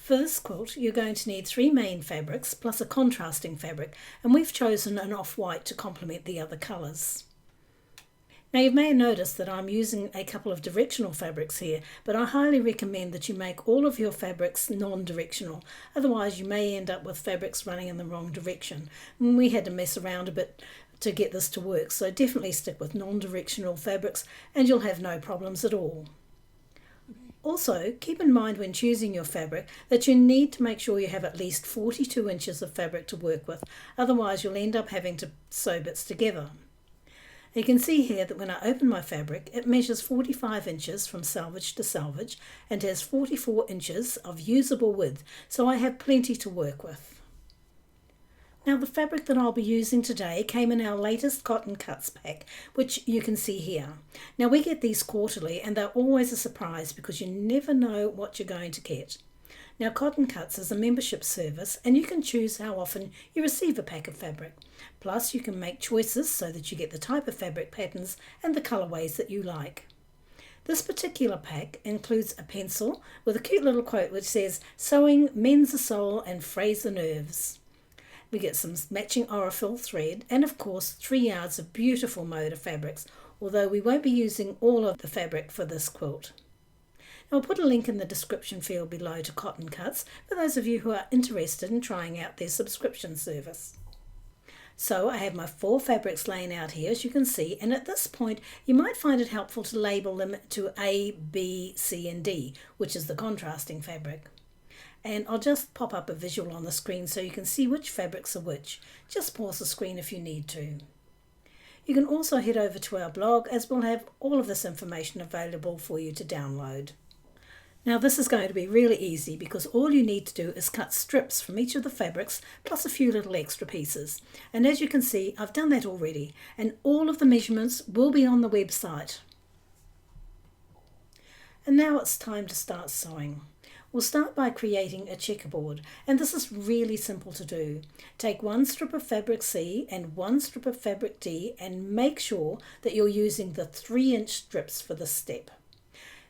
For this quilt, you're going to need 3 main fabrics plus a contrasting fabric, and we've chosen an off-white to complement the other colours. Now you may notice that I'm using a couple of directional fabrics here, but I highly recommend that you make all of your fabrics non-directional, otherwise you may end up with fabrics running in the wrong direction. And we had to mess around a bit to get this to work, so definitely stick with non-directional fabrics and you'll have no problems at all. Also, keep in mind when choosing your fabric that you need to make sure you have at least 42 inches of fabric to work with, otherwise you'll end up having to sew bits together. You can see here that when I open my fabric, it measures 45 inches from selvage to selvage and has 44 inches of usable width, so I have plenty to work with. Now the fabric that I'll be using today came in our latest Cotton Cuts pack, which you can see here. Now we get these quarterly and they're always a surprise because you never know what you're going to get. Now Cotton Cuts is a membership service and you can choose how often you receive a pack of fabric. Plus you can make choices so that you get the type of fabric patterns and the colourways that you like. This particular pack includes a pencil with a cute little quote which says, "Sewing mends the soul and frays the nerves." We get some matching Aurifil thread and of course 3 yards of beautiful Moda fabrics, although we won't be using all of the fabric for this quilt. I'll put a link in the description field below to Cotton Cuts for those of you who are interested in trying out their subscription service. So I have my 4 fabrics laying out here as you can see, and at this point you might find it helpful to label them to A, B, C and D, which is the contrasting fabric. And I'll just pop up a visual on the screen so you can see which fabrics are which. Just pause the screen if you need to. You can also head over to our blog as we'll have all of this information available for you to download. Now this is going to be really easy because all you need to do is cut strips from each of the fabrics plus a few little extra pieces. And as you can see, I've done that already and all of the measurements will be on the website. And now it's time to start sewing. We'll start by creating a checkerboard, and this is really simple to do. Take 1 strip of fabric C and 1 strip of fabric D and make sure that you're using the 3-inch strips for this step.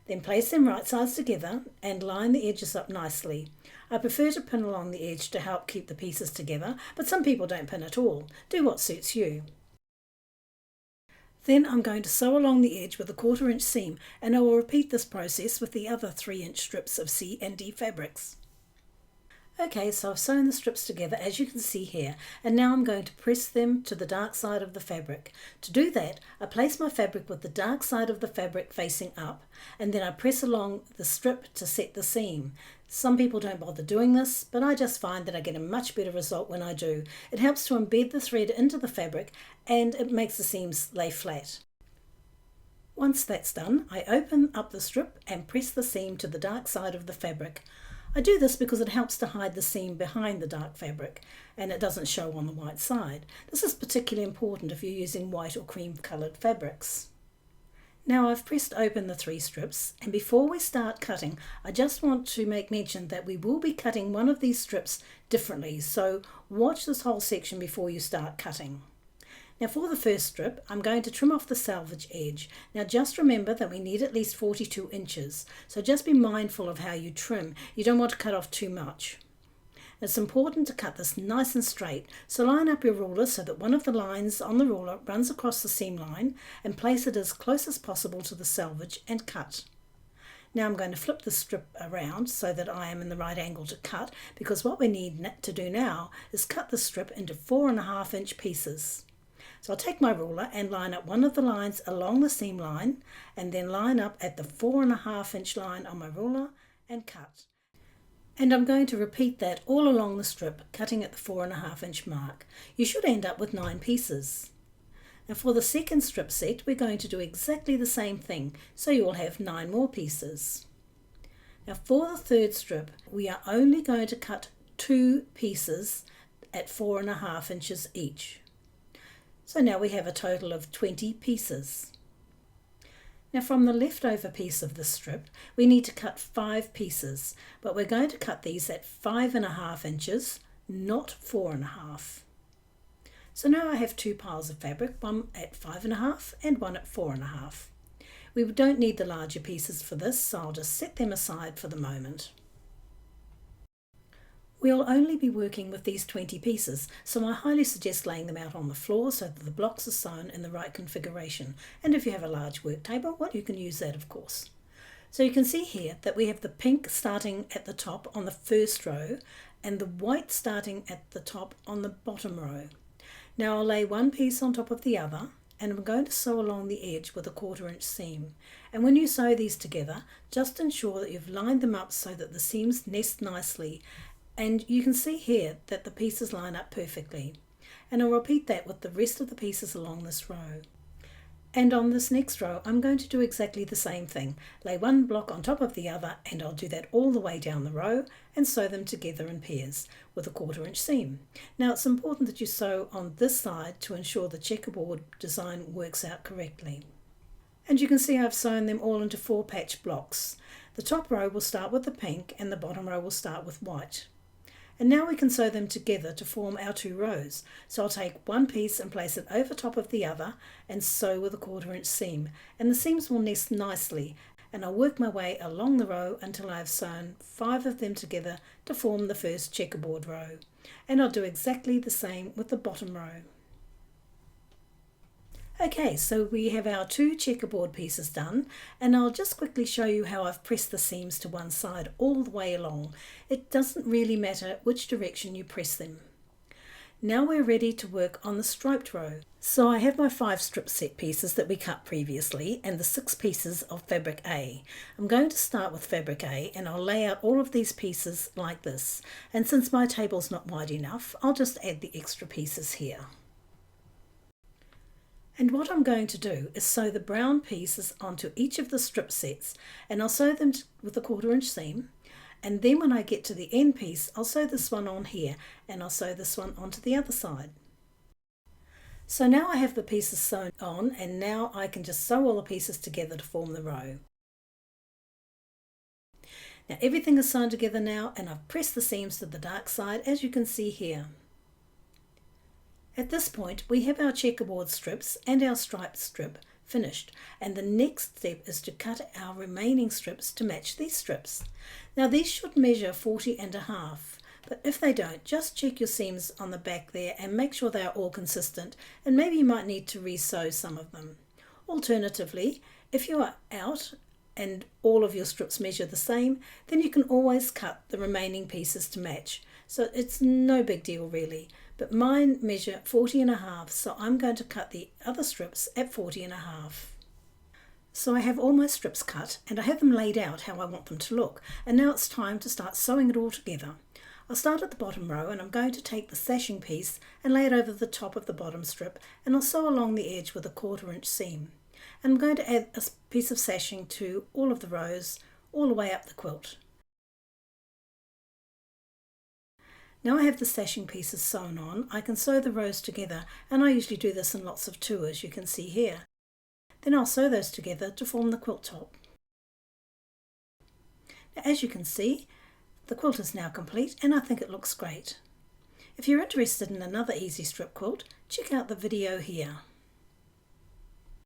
Then place them right sides together and line the edges up nicely. I prefer to pin along the edge to help keep the pieces together, but some people don't pin at all. Do what suits you. Then I'm going to sew along the edge with a 1/4 inch seam, and I will repeat this process with the other 3-inch strips of C and D fabrics. Okay, so I've sewn the strips together as you can see here, and now I'm going to press them to the dark side of the fabric. To do that, I place my fabric with the dark side of the fabric facing up, and then I press along the strip to set the seam. Some people don't bother doing this, but I just find that I get a much better result when I do. It helps to embed the thread into the fabric and it makes the seams lay flat. Once that's done, I open up the strip and press the seam to the dark side of the fabric. I do this because it helps to hide the seam behind the dark fabric and it doesn't show on the white side. This is particularly important if you're using white or cream coloured fabrics. Now I've pressed open the 3 strips, and before we start cutting I just want to make mention that we will be cutting one of these strips differently, so watch this whole section before you start cutting. Now for the first strip I'm going to trim off the selvage edge. Now just remember that we need at least 42 inches, so just be mindful of how you trim. You don't want to cut off too much. It's important to cut this nice and straight, so line up your ruler so that one of the lines on the ruler runs across the seam line and place it as close as possible to the selvage and cut. Now I'm going to flip the strip around so that I am in the right angle to cut, because what we need to do now is cut the strip into 4.5 inch pieces. So I'll take my ruler and line up one of the lines along the seam line and then line up at the 4.5 inch line on my ruler and cut. And I'm going to repeat that all along the strip, cutting at the 4.5 inch mark. You should end up with 9 pieces. Now for the second strip set, we're going to do exactly the same thing, so you'll have 9 more pieces. Now for the third strip, we are only going to cut 2 pieces at 4.5 inches each. So now we have a total of 20 pieces. Now from the leftover piece of the strip, we need to cut 5 pieces, but we're going to cut these at 5.5 inches, not 4.5. So now I have 2 piles of fabric, one at 5.5 and one at 4.5. We don't need the larger pieces for this, so I'll just set them aside for the moment. We'll only be working with these 20 pieces, so I highly suggest laying them out on the floor so that the blocks are sewn in the right configuration. And if you have a large work table, well, you can use that, of course. So you can see here that we have the pink starting at the top on the first row and the white starting at the top on the bottom row. Now I'll lay one piece on top of the other, and I'm going to sew along the edge with a 1/4 inch seam. And when you sew these together, just ensure that you've lined them up so that the seams nest nicely, and you can see here that the pieces line up perfectly. And I'll repeat that with the rest of the pieces along this row. And on this next row, I'm going to do exactly the same thing. Lay one block on top of the other, and I'll do that all the way down the row and sew them together in pairs with a 1/4 inch seam. Now it's important that you sew on this side to ensure the checkerboard design works out correctly. And you can see I've sewn them all into 4 patch blocks. The top row will start with the pink and the bottom row will start with white. And now we can sew them together to form our 2 rows. So I'll take one piece and place it over top of the other and sew with a 1/4 inch seam. And the seams will nest nicely, and I'll work my way along the row until I've sewn 5 of them together to form the first checkerboard row. And I'll do exactly the same with the bottom row. Okay, so we have our 2 checkerboard pieces done, and I'll just quickly show you how I've pressed the seams to one side all the way along. It doesn't really matter which direction you press them. Now we're ready to work on the striped row. So I have my 5 strip set pieces that we cut previously and the 6 pieces of fabric A. I'm going to start with fabric A, and I'll lay out all of these pieces like this. And since my table's not wide enough, I'll just add the extra pieces here. And what I'm going to do is sew the brown pieces onto each of the strip sets, and I'll sew them with a 1/4 inch seam, and then when I get to the end piece I'll sew this one on here, and I'll sew this one onto the other side. So now I have the pieces sewn on, and now I can just sew all the pieces together to form the row. Now everything is sewn together now, and I've pressed the seams to the dark side, as you can see here. At this point we have our checkerboard strips and our striped strip finished, and the next step is to cut our remaining strips to match these strips. Now these should measure 40.5, but if they don't, just check your seams on the back there and make sure they are all consistent, and maybe you might need to re-sew some of them. Alternatively, if you are out and all of your strips measure the same, then you can always cut the remaining pieces to match. So it's no big deal really, but mine measure 40.5, so I'm going to cut the other strips at 40.5. So I have all my strips cut, and I have them laid out how I want them to look, and now it's time to start sewing it all together. I'll start at the bottom row, and I'm going to take the sashing piece and lay it over the top of the bottom strip, and I'll sew along the edge with a 1/4 inch seam. And I'm going to add a piece of sashing to all of the rows all the way up the quilt. Now I have the sashing pieces sewn on, I can sew the rows together, and I usually do this in lots of 2, as you can see here. Then I'll sew those together to form the quilt top. Now, as you can see, the quilt is now complete, and I think it looks great. If you're interested in another easy strip quilt, check out the video here.